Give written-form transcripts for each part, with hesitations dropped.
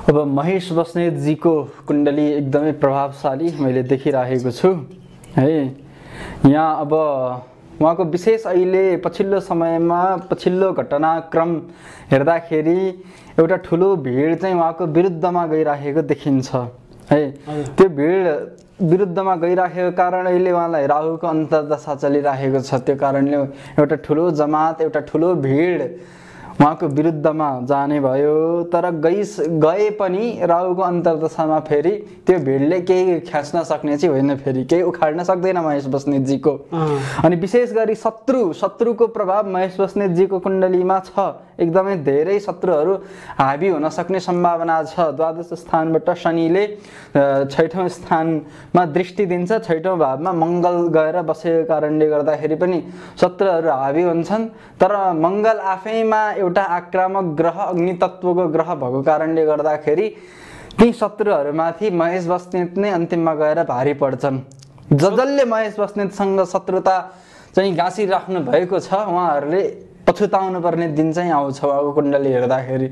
अब महेश बस्नेतजीको कुण्डली एकदमै प्रभावशाली मैले देखिरहेको छु है। यहाँ अब उहाँको विशेष अहिले पछिल्लो समयमा पछिल्लो घटनाक्रम हेर्दाखेरि एउटा ठुलो भिड चाहिँ उहाँको विरुद्धमा गइरहेको देखिन्छ है। त्यो भिड विरुद्धमा गइरहेको कारण अहिले उहाँलाई राहुको अन्तर्दशा चलिरहेको छ। त्यो कारणले एउटा ठुलो जमात एउटा ठुलो भिड उहाँको विरुद्धमा जाने भयो। तर गए पनि राहुको अन्तर्दशामा फेरि त्यो भिडले केही ख्याच्न सक्ने चाहिँ होइन, फेरि केही उखाड्न सक्दैन महेश बस्नेतजीको। अनि विशेष गरी शत्रुको प्रभाव महेश बस्नेतजीको कुण्डलीमा छ। एकदमै धेरै शत्रुहरू हावी हुन सक्ने सम्भावना छ। द्वादश स्थानबाट शनिले 6औं स्थानमा दृष्टि दिन्छ। 6औं भावमा मङ्गल गएर बसेको कारणले गर्दाखेरि पनि शत्रुहरू हावी हुन्छन्। तर मङ्गल आफैमा एउटा आक्रामक ग्रह, अग्नि तत्त्वको ग्रह भएको कारणले गर्दाखेरि ती शत्रुहरूमाथि महेश बस्नेत नै अन्तिममा गएर भारी पर्छन्। जसले महेश बस्नेतसँग शत्रुता चाहिँ गाँसिराख्नु भएको छ उहाँहरूले पछुताउनु पर्ने दिन चाहिँ आउँछ उहाँको कुण्डली हेर्दाखेरि।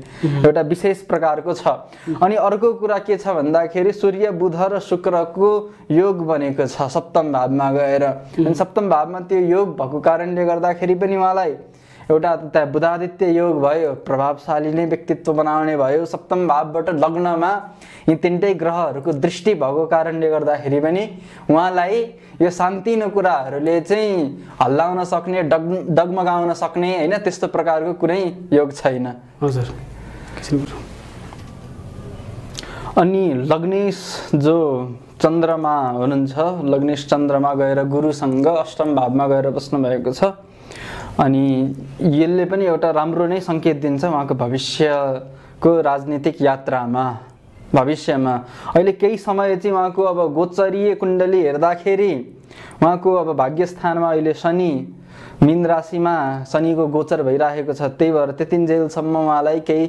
एउटा विशेष प्रकारको छ। अनि अर्को कुरा के छ भन्दाखेरि सूर्य बुध र शुक्रको योग बनेको छ 7औं भावमा गएर। अनि 7औं भावमा त्यो योग भएको कारणले गर्दाखेरि पनि उहाँलाई एउटा त बुधादित्य योग भयो, प्रभावशाली नै व्यक्तित्व बनाउने भयो। 7औं भावबाट लग्नमा यी तीनटै ग्रहहरूको दृष्टि भएको कारणले गर्दाखेरि पनि उहाँलाई यो शान्तिनो कुराहरूले चाहिँ हल्लाउन सक्ने, डगमगाउन सक्ने हैन त्यस्तो प्रकारको कुनै योग छैन। हजुर। अनि लग्नेश जो चन्द्रमा हुनुहुन्छ, लग्नेश चन्द्रमा गएर गुरुसँग 8औं भावमा गएर बस्नु भएको छ। अनि यसले पनि एउटा राम्रो नै सङ्केत दिन्छ उहाँको भविष्यको राजनीतिक यात्रामा। भविष्यमा अहिले केही समय चाहिँ उहाँको अब गोचरीय कुण्डली हेर्दाखेरि उहाँको अब भाग्यस्थानमा अहिले शनि मीन राशिमा शनिको गोचर भइरहेको छ। त्यही भएर त्यतिन्जेलसम्म उहाँलाई केही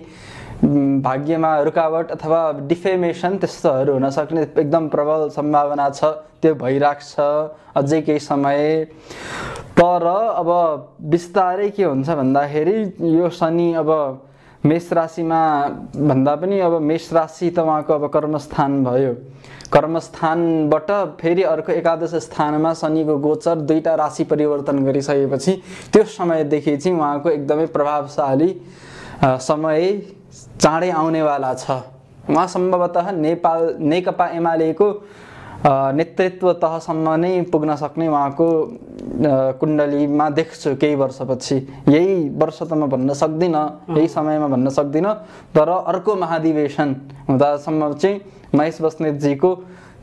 भाग्यमा रुकावट अथवा डिफेमेसन त्यस्तोहरू हुन सक्ने एकदम प्रबल सम्भावना छ। त्यो भइराख्छ अझै केही समय। तर अब बिस्तारै के हुन्छ भन्दाखेरि यो शनि अब मेष राशिमा भन्दा पनि अब मेष राशि त उहाँको अब कर्मस्थान भयो। कर्मस्थानबाट फेरि अर्को एकादश स्थानमा शनिको गोचर 2टा राशि परिवर्तन गरिसकेपछि त्यो समयदेखि चाहिँ उहाँको एकदमै प्रभावशाली समय चाँडै आउनेवाला छ। उहाँ सम्भवतः नेकपा एमालेको नेतृत्व तहसम्म नै पुग्न सक्ने उहाँको कुण्डलीमा देख्छु केही वर्षपछि। यही वर्ष त म भन्न सक्दिनँ, यही समयमा भन्न सक्दिनँ। तर अर्को महाधिवेशन हुँदासम्म चाहिँ महेश बस्नेतजीको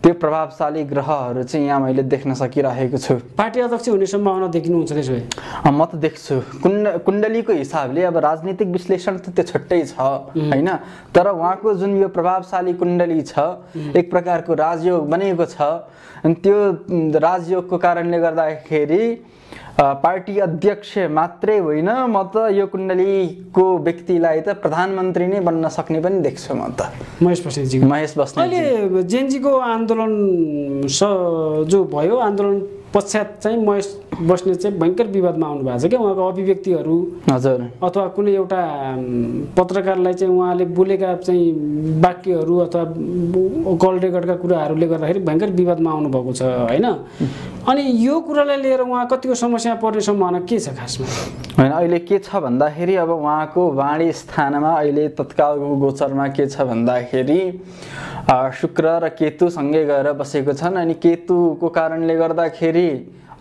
त्यो प्रभावशाली ग्रहहरू चाहिँ यहाँ मैले देख्न सकिरहेको छु। पार्टी अध्यक्ष हुने सम्भावना देखिनुहुन्छ त्यसो भए? म त देख्छु। कुण्डलीको हिसाबले अब राजनीतिक विश्लेषण त त्यो छुट्टै छ हैन। तर उहाँको जुन यो प्रभावशाली कुण्डली छ, एक प्रकारको राजयोग बनेको छ। अनि त्यो राजयोगको कारणले गर्दाखेरि पार्टी अध्यक्ष मात्रै होइन, म त यो कुण्डलीको व्यक्तिलाई त प्रधानमन्त्री नै बन्न सक्ने पनि देख्छु म त। महेश बस्नेत अहिले जेएनजीको आन्दोलन जो भयो, आन्दोलन पश्चात चाहिँ महेश बस्नेत चाहिँ भयङ्कर विवादमा आउनु भएको छ क्या। उहाँको अभिव्यक्तिहरू हजुर अथवा कुनै एउटा पत्रकारलाई चाहिँ उहाँले बोलेका चाहिँ वाक्यहरू अथवा कल रेकर्डका कुराहरूले गर्दाखेरि भयङ्कर विवादमा आउनु भएको छ हैन। अनि यो कुरालाई लिएर उहाँ कतिको समस्या पर्ने सम्भावना के छ खासमा? हैन अहिले के छ भन्दाखेरि अब उहाँको वाणी स्थानमा अहिले तत्कालको गोचरमा के छ भन्दाखेरि शुक्र र केतु सँगै गएर बसेको छन्। अनि केतुको कारणले गर्दाखेरि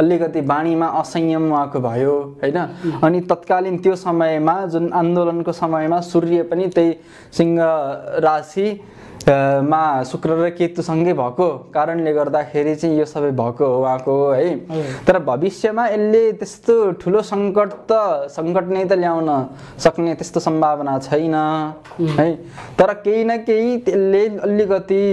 अलिकति वाणीमा असंयम उहाँको भयो हैन। अनि तत्कालीन त्यो समयमा जुन आन्दोलनको समयमा सूर्य पनि त्यही सिंह राशि मा शुक्र र केतुसँगै भएको कारणले गर्दाखेरि चाहिँ यो सबै भएको हो उहाँको है। तर भविष्यमा यसले त्यस्तो ठुलो सङ्कट नै त ल्याउन सक्ने त्यस्तो सम्भावना छैन है। तर केही न केही त्यसले अलिकति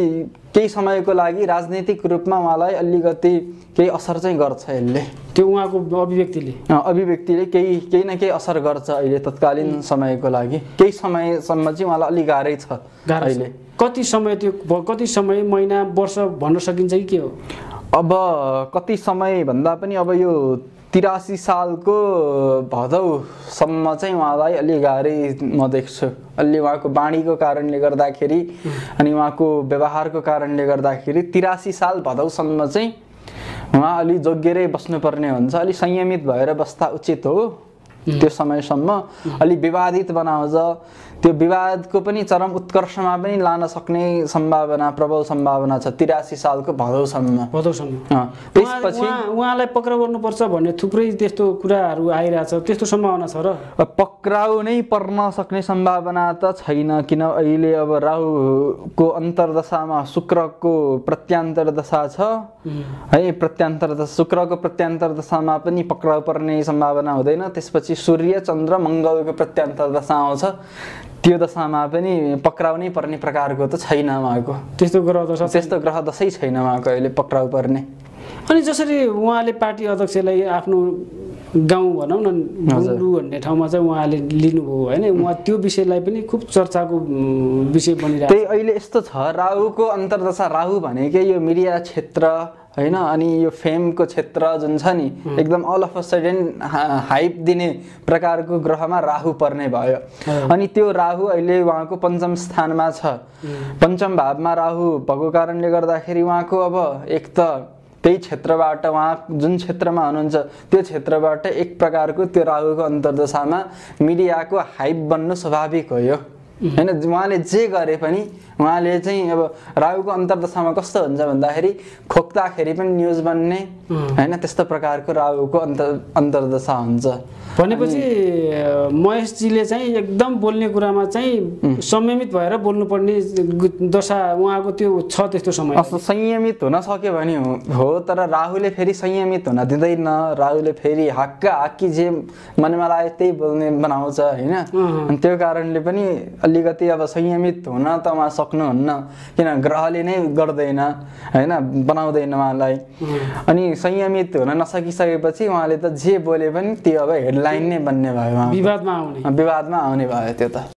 केही समयको लागि राजनीतिक रूपमा उहाँलाई अलिकति केही असर चाहिँ गर्छ यसले। त्यो उहाँको अभिव्यक्तिले केही न केही असर गर्छ अहिले तत्कालीन समयको लागि। केही समयसम्म चाहिँ उहाँलाई अलि गाह्रै छ अहिले। कति समय, त्यो कति समय, महिना, वर्ष भन्न सकिन्छ कि के हो? अब कति समय भन्दा पनि अब यो 83 सालको भदौसम्म चाहिँ उहाँलाई अलि गाह्रै म देख्छु। अलि उहाँको बाणीको कारणले गर्दाखेरि अनि उहाँको व्यवहारको कारणले गर्दाखेरि 83 साल भदौसम्म चाहिँ उहाँ अलि जोगिएरै बस्नुपर्ने हुन्छ। अलि संयमित भएर बस्दा उचित हो। त्यो समयसम्म अलि विवादित बनाउँछ, त्यो विवादको पनि चरम उत्कर्षमा पनि लान सक्ने सम्भावना, प्रबल सम्भावना छ 83 सालको भदौसम्म। त्यसपछि उहाँलाई पक्राउ गर्नुपर्छ भन्ने थुप्रै त्यस्तो कुराहरू आइरहेछ, त्यस्तो सम्भावना छ र? पक्राउ नै पर्न सक्ने सम्भावना त छैन, किन अहिले अब राहुको अन्तर्दशामा शुक्रको प्रत्यान्तर दशा छ है। शुक्रको प्रत्यान्तर दशामा पनि पक्राउ पर्ने सम्भावना हुँदैन। त्यसपछि सूर्य चन्द्र मङ्गलको प्रत्यान्तर दशा आउँछ, त्यो दशामा पनि पक्राउ नै पर्ने प्रकारको त छैन उहाँको। त्यस्तो ग्रह दशै छैन उहाँको अहिले पक्राउ पर्ने। अनि जसरी उहाँले पार्टी अध्यक्षलाई आफ्नो गाउँ भनौँ न बुङ्डु भन्ने ठाउँमा चाहिँ उहाँले लिनुभयो होइन, उहाँ त्यो विषयलाई पनि खुब चर्चाको विषय बनिरहेको छ। त्यही अहिले यस्तो छ, राहुको अन्तर्दशा, राहु भनेकै यो मिडिया क्षेत्र होइन, अनि यो फेमको क्षेत्र जुन छ नि एकदम all of a sudden hype दिने प्रकारको ग्रहमा राहु पर्ने भयो। अनि त्यो राहु अहिले उहाँको पञ्चम स्थानमा छ। पञ्चम भावमा राहु भएको कारणले गर्दाखेरि उहाँको अब एक त त्यही क्षेत्रबाट, उहाँ जुन क्षेत्रमा हुनुहुन्छ त्यो क्षेत्रबाट एक प्रकारको त्यो राहुको अन्तर्दशामा मिडियाको हाइप बन्नु स्वाभाविक हो यो होइन। उहाँले जे गरे पनि उहाँले चाहिँ अब राहुको अन्तर्दशामा कस्तो हुन्छ भन्दाखेरि खोक्दाखेरि पनि न्युज बन्ने होइन, त्यस्तो प्रकारको राहुको अन्तर्दशा हुन्छ। भनेपछि महेशजीले चाहिँ एकदम बोल्ने कुरामा चाहिँ संयमित भएर बोल्नुपर्ने दशा उहाँको त्यो छ। त्यस्तो समय संयमित हुन सक्यो भने हो, तर राहुले फेरि संयमित हुन दिँदैन। राहुले फेरि हाक्का हाक्की जे मनमा लाग्यो त्यही बोल्ने बनाउँछ होइन। अनि त्यो कारणले पनि अलिकति अब संयमित हुन त उहाँ सक्नुहुन्न, किन ग्रहले नै गर्दैन होइन, बनाउँदैन उहाँलाई। अनि संयमित हुन नसकिसकेपछि उहाँले त जे बोले पनि त्यो अब हेडलाइन नै बन्ने भयो, विवादमा आउने भयो त्यो त।